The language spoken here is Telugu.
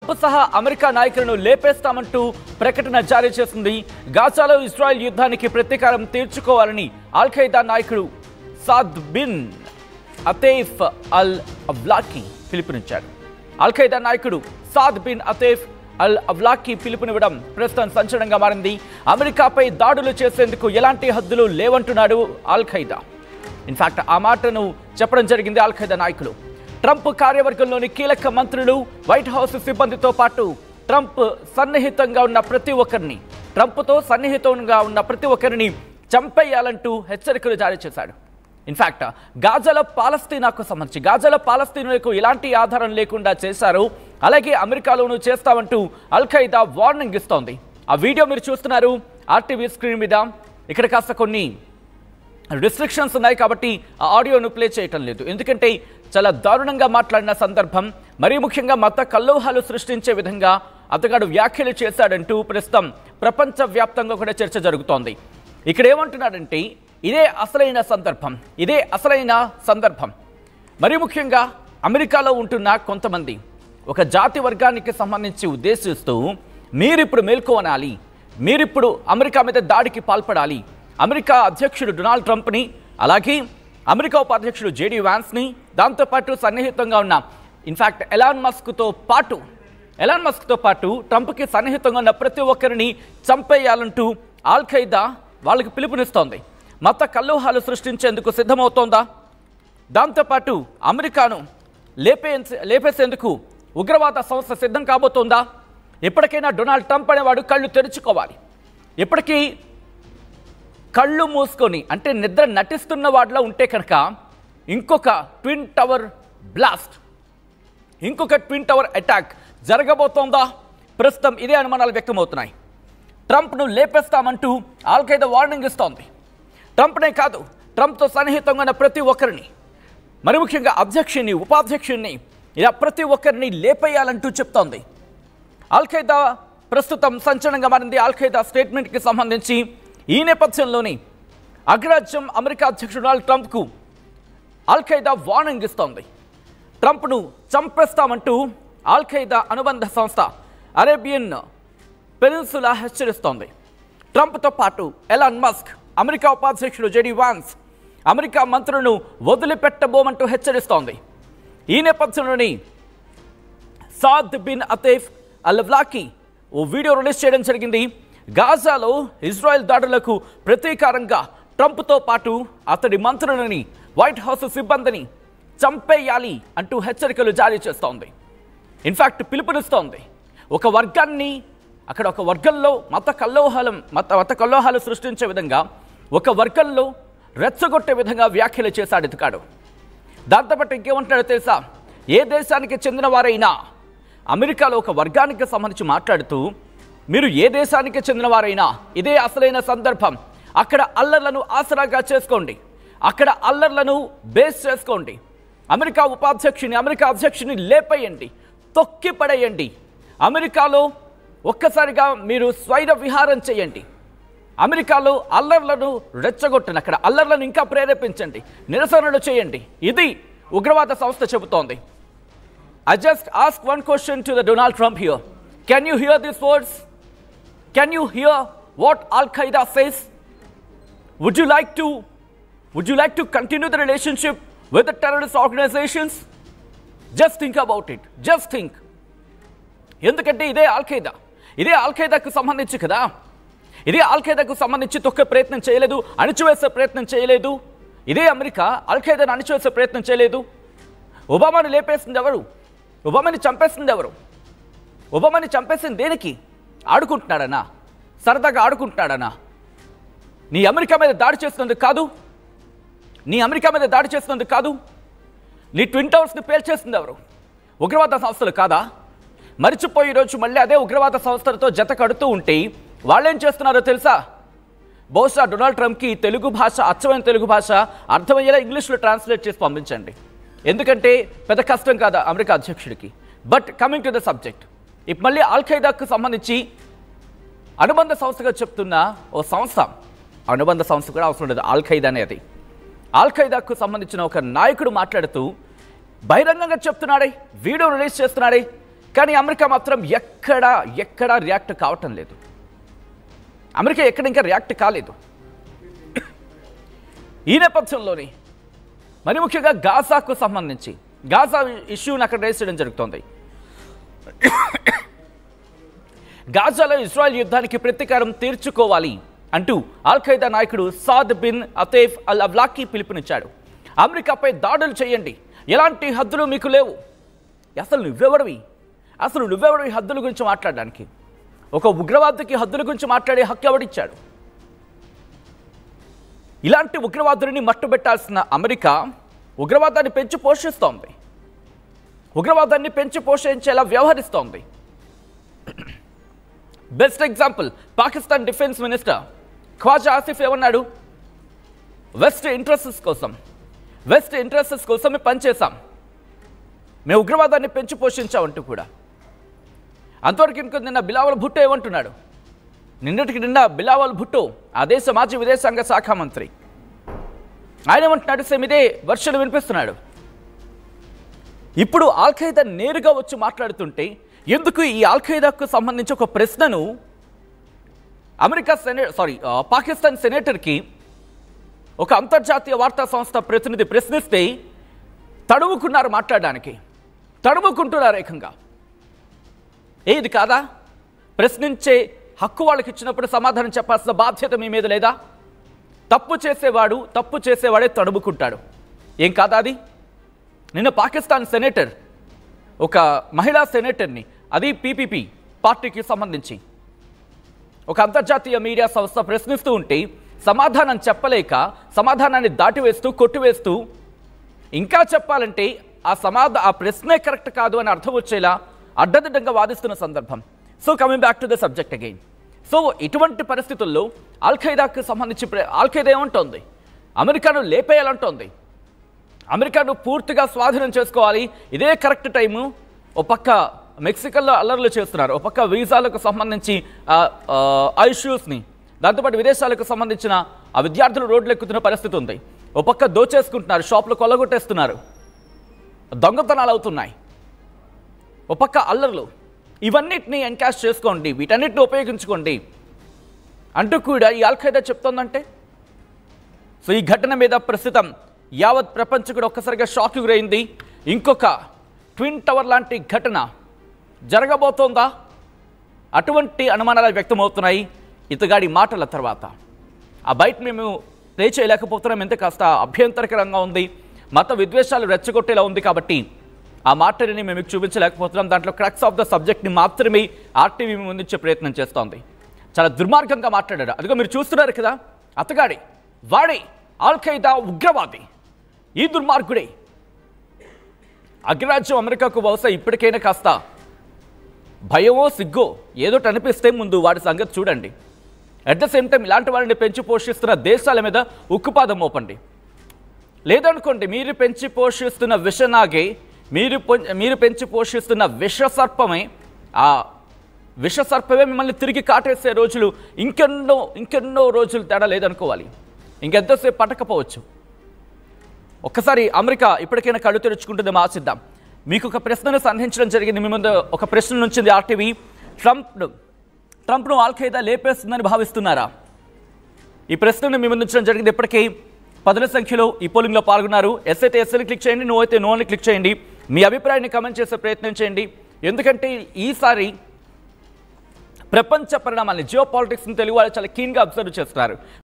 ట్రంప్ సహా అమెరికా నాయకులను లేపేస్తామంటూ ప్రకటన జారీ చేసింది. గాజాలో ఇజ్రాయెల్ యుద్ధానికి ప్రతీకారం తీర్చుకోవాలని అల్ ఖైదా నాయకుడు సాద్ బిన్ అతేఫ్ అల్ అవ్లాకి పిలుపునిచ్చాడు. అల్ ఖైదా నాయకుడు సాద్ బిన్ అతేఫ్ అల్ అవ్లాకి పిలుపునివ్వడం ప్రస్తుతం సంచలనంగా మారింది. అమెరికాపై దాడులు చేసేందుకు ఎలాంటి హద్దులు లేవంటున్నాడు అల్ ఖైదా. ఇన్ఫాక్ట్ ఆ మాటను చెప్పడం జరిగింది అల్ ఖైదా నాయకులు. ట్రంప్ కార్యవర్గంలోని కీలక మంత్రులు, వైట్ హౌస్ సిబ్బందితో పాటు ట్రంప్తో సన్నిహితంగా ఉన్న ప్రతి ఒక్కరిని చంపేయాలంటూ హెచ్చరికలు జారీ చేశాడు. ఇన్ఫాక్ట్ గాజాలో పాలస్తీనులకు ఎలాంటి ఆధారం లేకుండా చేశారు, అలాగే అమెరికాలోనూ చేస్తామంటూ అల్ ఖైదా వార్నింగ్ ఇస్తోంది. ఆ వీడియో మీరు చూస్తున్నారు ఆర్టీవీ స్క్రీన్ మీద. ఇక్కడ కాస్త కొన్ని రిస్ట్రిక్షన్స్ ఉన్నాయి కాబట్టి ఆ ఆడియోను ప్లే చేయటం లేదు, ఎందుకంటే చాలా దారుణంగా మాట్లాడిన సందర్భం, మరీ ముఖ్యంగా మత కల్లోహాలు సృష్టించే విధంగా అతగాడు వ్యాఖ్యలు చేశాడంటూ ప్రస్తుతం ప్రపంచవ్యాప్తంగా కూడా చర్చ జరుగుతోంది. ఇక్కడ ఏమంటున్నాడంటే ఇదే అసలైన సందర్భం. మరీ ముఖ్యంగా అమెరికాలో ఉంటున్న కొంతమంది ఒక జాతి వర్గానికి సంబంధించి ఉద్దేశిస్తూ మీరిప్పుడు మేల్కోనాలి, మీరిప్పుడు అమెరికా మీద దాడికి పాల్పడాలి, అమెరికా అధ్యక్షుడు డొనాల్డ్ ట్రంప్ని, అలాగే అమెరికా ఉపాధ్యక్షుడు జేడీ వ్యాన్స్ని, దాంతోపాటు సన్నిహితంగా ఉన్న ఇన్ఫాక్ట్ ఎలాన్ మస్క్తో పాటు ట్రంప్కి సన్నిహితంగా ఉన్న ప్రతి ఒక్కరిని చంపేయాలంటూ అల్ ఖైదా వాళ్ళకి పిలుపునిస్తోంది. మత కల్లోహాలు సృష్టించేందుకు సిద్ధమవుతోందా? దాంతోపాటు అమెరికాను లేపేసేందుకు ఉగ్రవాద సంస్థ సిద్ధం కాబోతోందా? ఎప్పటికైనా డొనాల్డ్ ట్రంప్ అనేవాడు కళ్ళు తెరుచుకోవాలి. ఎప్పటికీ కళ్ళు మూసుకొని అంటే నిద్ర నటిస్తున్న వాడిలో ఉంటే కనుక ఇంకొక ట్విన్ టవర్ అటాక్ జరగబోతోందా? ప్రస్తుతం ఇదే అనుమానాలు వ్యక్తమవుతున్నాయి. ట్రంప్ను లేపేస్తామంటూ అల్ ఖైదా వార్నింగ్ ఇస్తోంది. ట్రంప్నే కాదు, ట్రంప్తో సన్నిహితంగా ఉన్న ప్రతి ఒక్కరిని, మరి ముఖ్యంగా అధ్యక్షుని, ఉపాధ్యక్షుడిని, ఇలా ప్రతి ఒక్కరిని లేపేయాలంటూ చెప్తోంది. అల్ ఖైదా ప్రస్తుతం సంచలనంగా మారింది. అల్ ఖైదా స్టేట్మెంట్కి సంబంధించి ఈ నేపథ్యంలోని అగ్రరాజ్యం అమెరికా అధ్యక్షుడు డొనాల్డ్ ట్రంప్కు అల్ ఖైదా వార్నింగ్ ఇస్తోంది. ట్రంప్ను చంపేస్తామంటూ అల్ ఖైదా అనుబంధ సంస్థ అరేబియన్ పెనిన్సులా హెచ్చరిస్తోంది. ట్రంప్తో పాటు ఎలాన్ మస్క్, అమెరికా ఉపాధ్యక్షుడు జేడీ వాన్స్, అమెరికా మంత్రులను వదిలిపెట్టబోమంటూ హెచ్చరిస్తోంది. ఈ నేపథ్యంలోని సాద్ బిన్ అతేఫ్ అల్ అవ్లాకి ఓ వీడియో రిలీజ్ చేయడం జరిగింది. గాజాలో ఇజ్రాయెల్ దాడులకు ప్రతీకారంగా ట్రంప్తో పాటు అతడి మంత్రులని, వైట్ హౌస్ సిబ్బందిని చంపేయాలి అంటూ హెచ్చరికలు జారీ చేస్తోంది. ఇన్ఫాక్ట్ పిలుపునిస్తోంది. ఒక వర్గంలో మత కల్లోహాలు సృష్టించే విధంగా, ఒక వర్గంలో రెచ్చగొట్టే విధంగా వ్యాఖ్యలు చేశాడు ఇతగాడు. దాంతోపాటు ఇంకేమంటున్నాడో తెలుసా? ఏ దేశానికి చెందిన వారైనా, అమెరికాలో ఒక వర్గానికి సంబంధించి మాట్లాడుతూ, మీరు ఏ దేశానికి చెందిన వారైనా ఇదే అసలైన సందర్భం, అక్కడ అల్లర్లను ఆసరాగా చేసుకోండి, అక్కడ అల్లర్లను బేస్ చేసుకోండి, అమెరికా అధ్యక్షుని లేపేయండి, తొక్కి పడేయండి, అమెరికాలో ఒక్కసారిగా మీరు స్వైర విహారం చేయండి, అమెరికాలో అల్లర్లను రెచ్చగొట్టండి, అక్కడ అల్లర్లను ఇంకా ప్రేరేపించండి, నిరసనలు చేయండి. ఇది ఉగ్రవాద సంస్థ చెబుతోంది. I just ask one question to the Donald Trump here. Can you hear these words? Can you hear what Al Qaeda says? Would you like to continue the relationship with the terrorist organizations? Just think about it. Just think. ఎందుకంటే ఇదే అల్ ఖైదాకు సంబంధించి కదా, ఇదే అల్ ఖైదాకు సంబంధించి తొక్కే ప్రయత్నం చేయలేదు, అణిచివేసే ప్రయత్నం చేయలేదు. ఇదే అమెరికా అల్ ఖైదాను అణిచివేసే ప్రయత్నం చేయలేదు. ఒబామాను లేపేసింది ఎవరు? ఒబామాని చంపేసింది ఎవరు? ఒబామాని చంపేసింది దేనికి? ఆడుకుంటున్నాడనా? సరదాగా ఆడుకుంటున్నాడనా? నీ అమెరికా మీద దాడి చేస్తున్నందుకు కాదు, నీ ట్విన్ టవర్స్ని పేల్చేసింది ఎవరు? ఉగ్రవాద సంస్థలు కాదా? మరిచిపోయి ఈరోజు మళ్ళీ అదే ఉగ్రవాద సంస్థలతో జత కడుతూ ఉంటే వాళ్ళేం చేస్తున్నారో తెలుసా? బహుశా డొనాల్డ్ ట్రంప్కి తెలుగు భాష, అచ్చమైన తెలుగు భాష అర్థమయ్యేలా ఇంగ్లీష్లో ట్రాన్స్లేట్ చేసి పంపించండి, ఎందుకంటే పెద్ద కష్టం కాదా అమెరికా అధ్యక్షుడికి. But coming to the subject, ఇప్పుడు మళ్ళీ అల్ ఖైదాకు సంబంధించి అనుబంధ సంస్థగా చెప్తున్న ఓ సంస్థ, అనుబంధ సంస్థ కూడా అవసరం లేదు, అల్ ఖైదా అనేది. అల్ ఖైదాకు సంబంధించిన ఒక నాయకుడు మాట్లాడుతూ బహిరంగంగా చెప్తున్నాడే, వీడియో రిలీజ్ చేస్తున్నాడే, కానీ అమెరికా మాత్రం ఎక్కడా రియాక్ట్ కావటం లేదు. అమెరికా ఎక్కడ ఇంకా రియాక్ట్ కాలేదు. ఈ నేపథ్యంలోనే మరి ముఖ్యంగా గాజాకు సంబంధించి గాజా ఇష్యూని అక్కడ రేస్ చేయడం జరుగుతోంది. గాజాలో ఇజ్రాయెల్ యుద్ధానికి ప్రతీకారం తీర్చుకోవాలి అంటూ అల్ ఖైదా నాయకుడు సాద్ బిన్ అతేఫ్ అల్ అవ్లాకి పిలుపునిచ్చాడు. అమెరికాపై దాడులు చేయండి, ఎలాంటి హద్దులు మీకు లేవు. అసలు నువ్వెవడివి హద్దుల గురించి మాట్లాడడానికి? ఒక ఉగ్రవాదికి హద్దుల గురించి మాట్లాడే హక్కు ఎవడిచ్చాడు? ఇలాంటి ఉగ్రవాదులని మట్టుబెట్టాల్సిన అమెరికా ఉగ్రవాదాన్ని పెంచి పోషిస్తోంది, ఉగ్రవాదాన్ని పెంచి పోషించేలా వ్యవహరిస్తోంది. Best example Pakistan defence minister Khawaja Asif ఏమన్నాడు? వెస్ట్ ఇంట్రెస్ట్స్ కోసం మేము పనిచేశాం, మేము ఉగ్రవాదాన్ని పెంచి పోషించామంటూ కూడా. అంతవరకు ఇంకో నిన్న బిలావల్ భుట్టో ఏమంటున్నాడు? నిన్న బిలావల్ భుట్టో ఆ దేశ మాజీ విదేశాంగ శాఖ మంత్రి, ఆయన ఏమంటున్నాడు? సేమ్ ఇదే వర్షాలు వినిపిస్తున్నాడు. ఇప్పుడు అల్ ఖైదా నేరుగా వచ్చి మాట్లాడుతుంటే ఎందుకు ఈ అల్ ఖైదాకు సంబంధించి ఒక ప్రశ్నను పాకిస్తాన్ సెనేటర్కి ఒక అంతర్జాతీయ వార్తా సంస్థ ప్రతినిధి ప్రశ్నిస్తే తడుముకున్నారు మాట్లాడడానికి, తడుముకుంటున్నారు ఏకంగా. ఏది కాదా? ప్రశ్నించే హక్కు వాళ్ళకి ఇచ్చినప్పుడు సమాధానం చెప్పాల్సిన బాధ్యత మీ మీద లేదా? తప్పు చేసేవాడే తడుముకుంటాడు. ఏం కాదా అది? నిన్న పాకిస్తాన్ సెనేటర్, ఒక మహిళా సెనేటర్ని, అది పీపీపీ పార్టీకి సంబంధించి ఒక అంతర్జాతీయ మీడియా సంస్థ ప్రశ్నిస్తూ ఉంటే సమాధానం చెప్పలేక సమాధానాన్ని దాటివేస్తూ కొట్టివేస్తూ, ఇంకా చెప్పాలంటే ఆ ప్రశ్నే కరెక్ట్ కాదు అని అర్థం వచ్చేలా అడ్డదిడ్డంగా వాదిస్తున్న సందర్భం. So coming back to the subject again. So ఇటువంటి పరిస్థితుల్లో అల్ ఖైదాకు సంబంధించి అల్ ఖైదా ఏమంటోంది? అమెరికాను లేపేయాలంటోంది, అమెరికాను పూర్తిగా స్వాధీనం చేసుకోవాలి, ఇదే కరెక్ట్ టైము. ఓ పక్క మెక్సికోలో అల్లర్లు చేస్తున్నారు, ఓ పక్క వీసాలకు సంబంధించి ఇష్యూస్ని, దాంతోపాటు విదేశాలకు సంబంధించిన ఆ విద్యార్థులు రోడ్లు ఎక్కుతున్న పరిస్థితి ఉంది. ఓ పక్క దోచేసుకుంటున్నారు, షాపులు కొల్లగొట్టేస్తున్నారు, దొంగతనాలు అవుతున్నాయి, ఓ పక్క అల్లర్లు. ఇవన్నిటిని ఎన్కాష్ చేసుకోండి, వీటన్నిటిని ఉపయోగించుకోండి అంటూ కూడా ఈ అల్ ఖైదా చెప్తోందంటే, సో ఈ ఘటన మీద ప్రస్తుతం యావత్ ప్రపంచం కూడా ఒక్కసారిగా షాక్ గురైంది. ఇంకొక ట్విన్ టవర్ లాంటి ఘటన జరగబోతోందా? అటువంటి అనుమానాలు వ్యక్తమవుతున్నాయి ఇతగాడి మాటల తర్వాత. ఆ బయట మేము ప్లే చేయలేకపోతున్నాం, ఎంత కాస్త అభ్యంతరకరంగా ఉంది, మత విద్వేషాలు రెచ్చగొట్టేలా ఉంది, కాబట్టి ఆ మాటని మేము చూపించలేకపోతున్నాం. దాంట్లో క్రక్స్ ఆఫ్ ద సబ్జెక్ట్ని మాత్రమే ఆర్టీవీ ముందుంచే ప్రయత్నం చేస్తోంది. చాలా దుర్మార్గంగా మాట్లాడాడు. అదిగో మీరు చూస్తున్నారు కదా, అతగాడి వాడే అల్ ఖైదా ఉగ్రవాది, ఈ దుర్మార్గుడే. అగ్రరాజ్యం అమెరికాకు బహుశా ఇప్పటికైనా కాస్త భయమో సిగ్గో ఏదోటి అనిపిస్తే ముందు వాడి సంగతి చూడండి. అట్ ద సేమ్ టైం ఇలాంటి వారిని పెంచి పోషిస్తున్న దేశాల మీద ఉక్కుపాదం మోపండి. లేదనుకోండి, మీరు పెంచి పోషిస్తున్న విషనాగే, మీరు పెంచి పోషిస్తున్న విషసర్పమే, ఆ విషసర్పమే మిమ్మల్ని తిరిగి కాటేసే రోజులు ఇంకెన్నో రోజులు తేడా లేదనుకోవాలి. ఇంకెంతసేపు పట్టకపోవచ్చు. ఒక్కసారి అమెరికా ఇప్పటికైనా కళ్ళు తెరుచుకుంటుందేమో ఆశిద్దాం. మీకు ఒక ప్రశ్నను సంధించడం జరిగింది, మీ ముందు ఒక ప్రశ్న నుంచింది ఆర్టీవీ. ట్రంప్ను అల్ ఖైదా లేపేస్తుందని భావిస్తున్నారా? ఈ ప్రశ్నను మీ ముందు ఉంచడం జరిగింది. ఇప్పటికీ 10ల సంఖ్యలో ఈ పోలింగ్లో పాల్గొన్నారు. ఎస్ అయితే ఎస్ని క్లిక్ చేయండి, నో అయితే నో అని క్లిక్ చేయండి. మీ అభిప్రాయాన్ని కమెంట్ చేసే ప్రయత్నం చేయండి. ఎందుకంటే ఈసారి ప్రపంచ పరిణామాన్ని, జియో పాలిటిక్స్ని తెలుగు వాళ్ళు చాలా కీన్గా అబ్జర్వ్ చేస్తున్నారు.